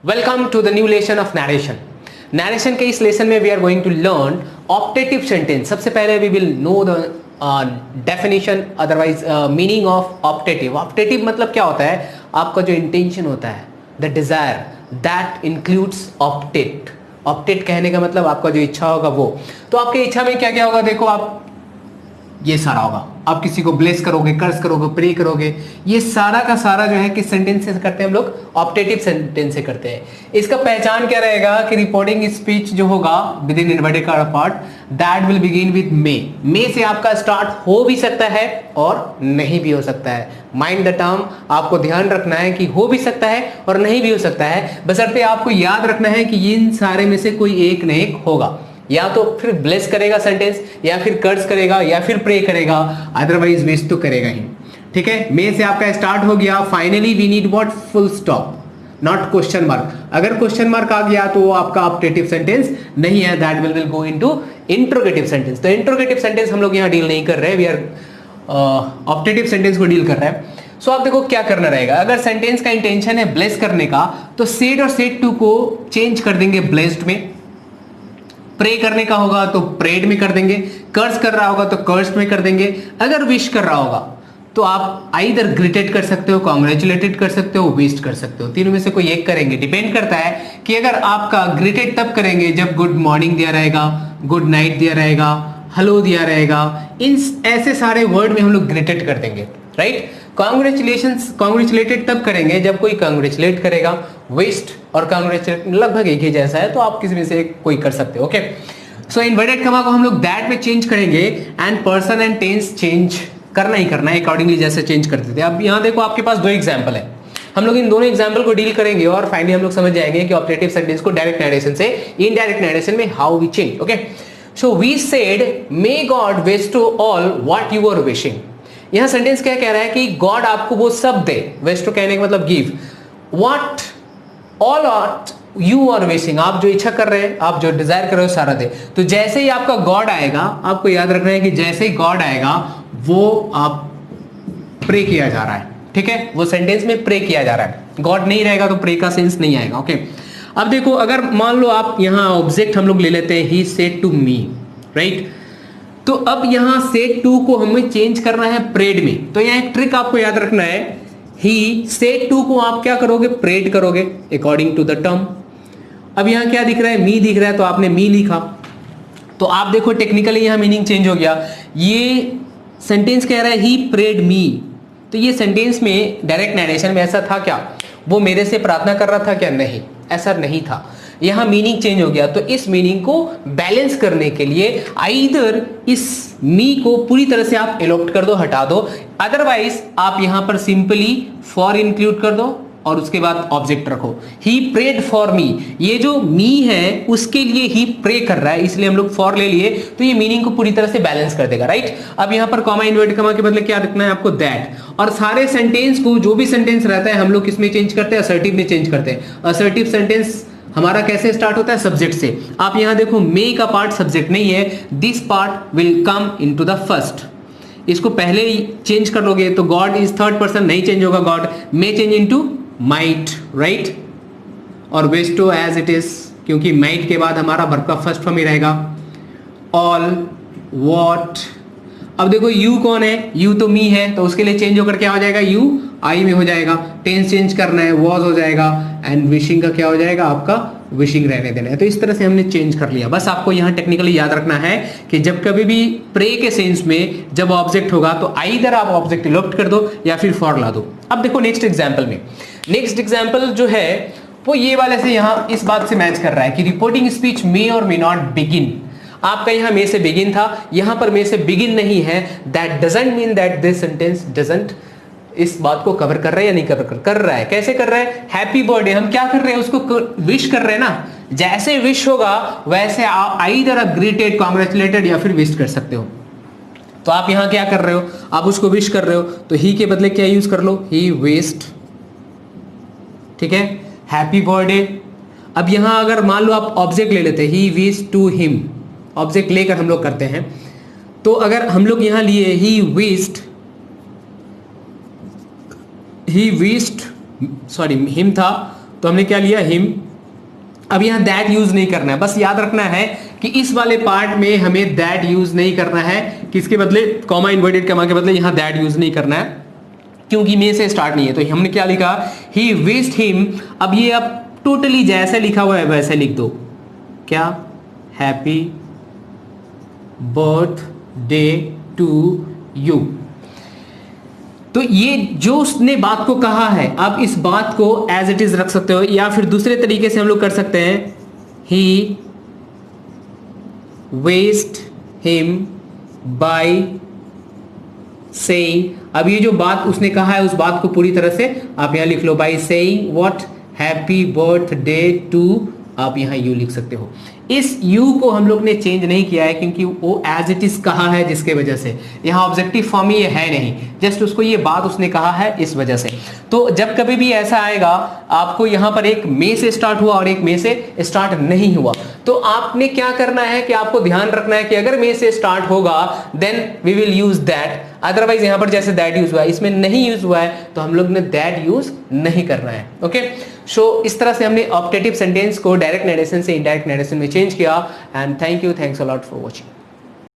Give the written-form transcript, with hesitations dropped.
Welcome to the new lesson of narration. Narration के इस lesson में we are going to learn optative sentence. सबसे पहले we will know the definition, otherwise meaning of optative. Optative मतलब क्या होता है? आपका जो intention होता है, the desire that includes optate. Optate कहने का मतलब आपका जो इच्छा होगा वो. तो आपकी इच्छा में क्या क्या होगा? देखो आप ये सारा होगा, आप किसी को ब्लेस करोगे, कर्ज करोगे, प्रे करोगे, ये सारा का सारा जो है किस सेंटेंस से करते हैं हम लोग? ऑप्टेटिव सेंटेंस से करते हैं. इसका पहचान क्या रहेगा कि रिपोर्टिंग स्पीच जो होगा with in inverted part that will begin with may से आपका स्टार्ट हो भी सकता है और नहीं भी हो सकता है. माइंड द टर्म, आपको ध्यान रखना है कि हो भी सकता है और नहीं भी हो सकता है, बशर्ते आपको याद रखना है कि इन सारे में से कोई एक न एक होगा. या तो फिर ब्लेस करेगा सेंटेंस, या फिर कर्ज करेगा, या फिर प्रे करेगा, अदरवाइज विश तो करेगा ही. ठीक है, मे से आपका स्टार्ट हो गया. Finally we need what? Full stop, not question mark. अगर क्वेश्चन मार्क आ गया तो आपका ऑप्टेटिव सेंटेंस नहीं है, that will go into interrogative sentence. तो इंट्रोगेटिव सेंटेंस हम लोग यहाँ डील नहीं कर रहे, वी आर ऑप्टेटिव सेंटेंस को डील कर रहे हैं. सो आप देखो क्या करना रहेगा. अगर सेंटेंस का इंटेंशन है ब्लेस करने का तो सेड और सेड टू को चेंज कर देंगे ब्लेस्ड में. प्रे करने का होगा तो प्रेड में कर देंगे. कर्ज कर रहा होगा तो कर्ज में कर देंगे. अगर विश कर रहा होगा तो आप आइदर ग्रेटेड कर सकते हो, कॉन्ग्रेचुलेटेड कर सकते हो, विश्ड कर सकते हो. तीनों में से कोई एक करेंगे. डिपेंड करता है कि अगर आपका ग्रेटेड तब करेंगे जब गुड मॉर्निंग दिया रहेगा, गुड नाइट दिया रहेगा, हेलो दिया रहेगा. इन ऐसे सारे वर्ड में हम लोग ग्रेटेड कर देंगे, राइट. कॉन्ग्रेचुलेटेड तब करेंगे जब कोई कॉन्ग्रेचुलेट करेगा. विश्ड और कॉन्ग्रेचुलेट लगभग एक ही जैसा है, तो आप किसी में से कोई कर सकते हो. ओके, सो इन्वर्टेड कॉमा को हम लोग दैट में चेंज करेंगे and person and tense change करना ही करना है अकॉर्डिंगली जैसे चेंज करते थे. अब यहाँ देखो आपके पास दो एग्जाम्पल है, हम लोग इन दोनों एग्जाम्पल को डील करेंगे और फाइनली हम लोग समझ जाएंगे कि ऑप्टेटिव सेंटेंस को डायरेक्ट नरेशन से इनडायरेक्ट नरेशन में how we change. Okay, so we said may God wish to all what you are wishing. यहां सेंटेंस क्या कह रहा है कि गॉड आपको वो सब दे. विश टू कहने का मतलब give. What all what you are wishing, आप जो इच्छा कर रहे हैं, आप जो डिजायर कर रहे हो सारा दे. तो जैसे ही आपका गॉड आएगा, आपको याद रखना है कि जैसे ही गॉड आएगा वो आप प्रे किया जा रहा है. ठीक है, वो सेंटेंस में प्रे किया जा रहा है. गॉड नहीं रहेगा तो प्रे का सेंस नहीं आएगा. ओके, अब देखो अगर मान लो आप यहां ऑब्जेक्ट हम लोग ले लेते हैं he said to me, right. तो अब यहां सेड टू को हमें चेंज करना है प्रेड में. तो यहां एक ट्रिक आपको याद रखना है, ही सेड टू को आप क्या करोगे? प्रेड करोगे अकॉर्डिंग टू द टर्म. अब यहां क्या दिख रहा है? मी दिख रहा है, तो आपने मी लिखा. तो आप देखो टेक्निकली यहां मीनिंग चेंज हो गया. ये सेंटेंस कह रहा है ही प्रेड मी, तो ये सेंटेंस में डायरेक्ट नरेशन में ऐसा था क्या? वो मेरे से प्रार्थना कर रहा था क्या? नहीं, ऐसा नहीं था. यहां मीनिंग चेंज हो गया. तो इस मीनिंग को बैलेंस करने के लिए आइदर इस मी को पूरी तरह से आप एलोप्ट कर दो, हटा दो, अदरवाइज आप यहां पर सिंपली फॉर इंक्लूड कर दो और उसके बाद ऑब्जेक्ट रखो. ही प्रेड फॉर मी, ये जो मी है उसके लिए ही प्रे कर रहा है, इसलिए हम लोग फॉर ले लिए, तो ये मीनिंग को पूरी तरह से बैलेंस कर देगा, राइट. अब यहां पर कॉमा इन्वर्टेड कॉमा के बदले क्या रखना है आपको? दैट. और सारे सेंटेंस को, जो भी सेंटेंस रहता है हम लोग किसमें चेंज करते हैं? असर्टिव में चेंज करते हैं. असर्टिव सेंटेंस हमारा कैसे स्टार्ट होता है? सब्जेक्ट से. आप यहां देखो मे का पार्ट सब्जेक्ट नहीं है, this part will come into the first. इसको पहले ही चेंज कर लोगे तो गॉड इज थर्ड पर्सन, नहीं चेंज होगा. God may change into might, right. और wish to as it is, क्योंकि माइट के बाद हमारा वर्ब का फर्स्ट फॉर्म ही रहेगा. All, what. अब देखो यू कौन है? यू तो मी है, तो उसके लिए चेंज होकर क्या हो जाएगा? यू आई में हो जाएगा. टेंस चेंज करना है, वॉज हो जाएगा. एंड विशिंग का क्या हो जाएगा? आपका विशिंग रहने देना है. तो इस तरह से हमने चेंज कर लिया. बस आपको यहां टेक्निकली याद रखना है कि जब कभी भी प्रे के सेंस में जब ऑब्जेक्ट होगा तो आइदर आप ऑब्जेक्ट इलोप्ट कर दो या फिर फॉर ला दो. अब देखो नेक्स्ट एग्जाम्पल में, नेक्स्ट एग्जाम्पल जो है वो ये वाले से यहां इस बात से मैच कर रहा है कि रिपोर्टिंग स्पीच मे और मे नॉट बिगिन. आपका यहां मे से बिगिन था, यहां पर मे से बिगिन नहीं है. That doesn't mean that this sentence doesn't इस बात को कवर कर रहा है या नहीं कवर कर रहा है. कैसे कर रहा है? हैप्पी बर्थडे हम क्या कर रहे हैं? उसको विश कर रहे हैं ना. जैसे विश होगा वैसे आइदर आप ग्रेटेड, कॉन्ग्रेचुलेटेड या फिर विश कर सकते हो. तो आप यहां क्या कर रहे हो? आप उसको विश कर रहे हो, तो ही के बदले क्या यूज कर लो? He wished. ठीक है, हैप्पी बर्थडे. अब यहां अगर मान लो आप ऑब्जेक्ट ले लेते, ही विश टू हिम, ऑब्जेक्ट लेकर हम लोग करते हैं. तो अगर हम लोग यहां लिए ही विश्ड, सॉरी हिम था, तो हमने क्या लिया, हिम। अब यहाँ दैट यूज नहीं करना है, बस याद रखना है कि इस वाले पार्ट में हमें दैट यूज नहीं करना है, किसके बदले, कॉमा इन्वर्टेड कॉमा के बदले यहाँ दैट यूज नहीं करना है, क्योंकि मे से स्टार्ट नहीं है। तो हमने क्या लिखा, ही विश्ड हिम। अब ये अब टोटली जैसे लिखा हुआ है वैसे लिख दो, क्या, हैप्पी बर्थडे टू यू। तो ये जो उसने बात को कहा है, आप इस बात को एज इट इज रख सकते हो, या फिर दूसरे तरीके से हम लोग कर सकते हैं, ही वेस्ट हिम बाय सेइंग। अब ये जो बात उसने कहा है उस बात को पूरी तरह से आप यहां लिख लो, by saying what, happy birthday to, आप यहां यू लिख सकते हो। इस यू को हम लोग ने चेंज नहीं किया है क्योंकि वो एज इट इज कहा है, जिसके वजह से यहाँ ऑब्जेक्टिव फॉर्म ये है नहीं, जस्ट उसको ये बात उसने कहा है इस वजह से। तो जब कभी भी ऐसा आएगा आपको यहाँ पर एक मे से स्टार्ट हुआ और एक मे से स्टार्ट नहीं हुआ, तो आपने क्या करना है कि आपको ध्यान रखना है कि अगर मे से स्टार्ट होगा then we will use that, otherwise यहाँ पर जैसे दैट यूज हुआ है, इसमें नहीं यूज हुआ है तो हम लोग ने दैट यूज नहीं करना है। ओके, सो इस तरह से हमने ऑप्टेटिव सेंटेंस को डायरेक्ट नरेशन से इनडायरेक्ट नरेशन में चेंज किया। And thank you, thanks a lot for watching.